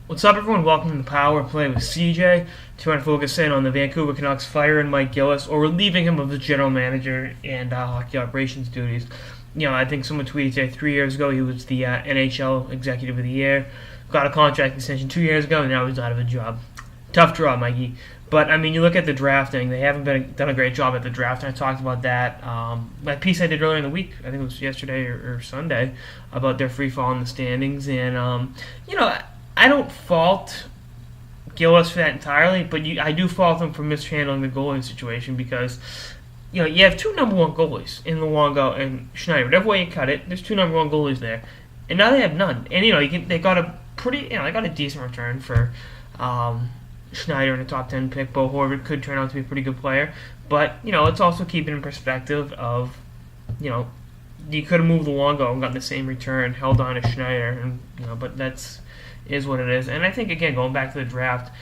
What's up, everyone? Welcome to the Power Play with CJ. Trying to focus in on the Vancouver Canucks firing Mike Gillis or relieving him of his general manager and hockey operations duties. I think someone tweeted today 3 years ago he was the NHL Executive of the Year. Got a contract extension 2 years ago, and now he's out of a job. Tough draw, Mikey. But, you look at the drafting. They haven't done a great job at the draft, and I talked about that. That piece I did earlier in the week, I think it was yesterday or Sunday, about their free fall in the standings. And, I don't fault Gillis for that entirely, but I do fault him for mishandling the goalie situation because, you have two number one goalies in Luongo and Schneider. Whatever way you cut it, there's two number one goalies there, and now they have none. And they got a pretty, they got a decent return for Schneider in a top 10 pick. Bo Horvath could turn out to be a pretty good player, but let's also keep it in perspective of, you could have moved Luongo and gotten the same return, held on to Schneider, and but that's is what it is. And I think, again, going back to the draft,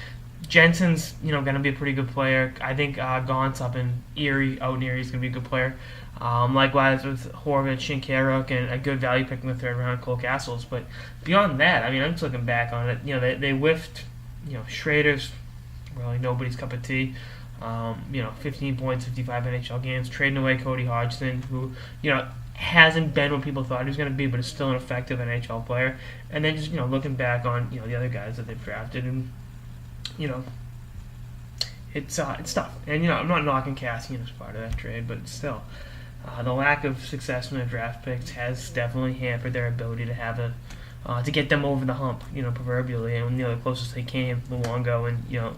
Jensen's, going to be a pretty good player. I think Gaunt's out in Erie, is going to be a good player. Likewise with Horvath, Shinkaruk, and a good value pick in the third round, Cole Castles. But beyond that, I'm just looking back on it. They whiffed, Schrader's really nobody's cup of tea. 15 points, 55 NHL games, trading away Cody Hodgson, who, hasn't been what people thought he was going to be, but is still an effective NHL player. And then just, looking back on, the other guys that they've drafted, and, it's tough. And, I'm not knocking Cassian as part of that trade, but still, the lack of success in their draft picks has definitely hampered their ability to have to get them over the hump, proverbially. And, the closest they came, Luongo, and,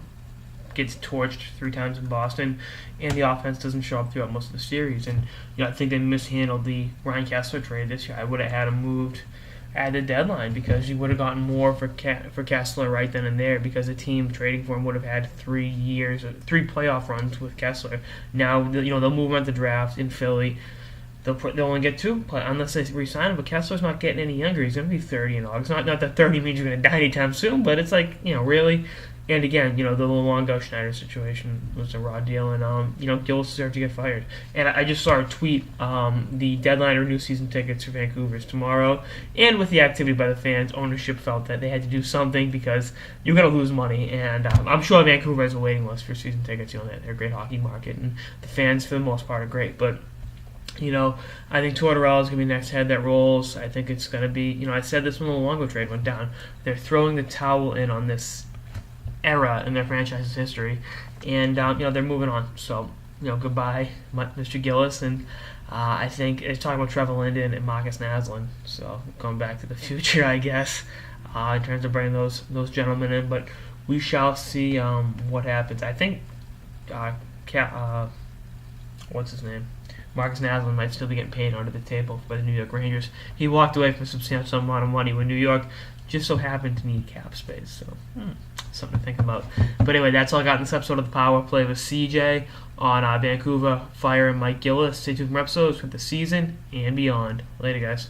gets torched 3 times in Boston, and the offense doesn't show up throughout most of the series. And I think they mishandled the Ryan Kessler trade this year. I would have had him moved at the deadline because you would have gotten more for Kessler right then and there, because the team trading for him would have had 3 playoff runs with Kessler. Now they'll move him at the draft in Philly. They'll only get 2 unless they re-sign him. But Kessler's not getting any younger. He's going to be 30 in August. Not that 30 means you're going to die anytime soon, but it's like, really. And again, the Luongo Schneider situation was a raw deal, and Gillis deserved to get fired. And I just saw a tweet: the deadline to renew season tickets for Vancouver is tomorrow. And with the activity by the fans, ownership felt that they had to do something because you're going to lose money. And I'm sure Vancouver has a waiting list for season tickets. They're a great hockey market, and the fans for the most part are great. But I think Tortorella is going to be the next head that rolls. I think it's going to be, I said this when the Luongo trade went down. They're throwing the towel in on this era in their franchise's history, and they're moving on. So goodbye, Mr. Gillis, and I think it's talking about Trevor Linden and Marcus Naslund. So going back to the future, I guess, in terms of bringing those gentlemen in, but we shall see what happens. I think what's his name? Marcus Naslund might still be getting paid under the table by the New York Rangers. He walked away from a substantial amount of money when New York just so happened to need cap space. So something to think about. But anyway, that's all I got in this episode of the Power Play with CJ on Vancouver Fire and Mike Gillis. Stay tuned for more episodes for the season and beyond. Later, guys.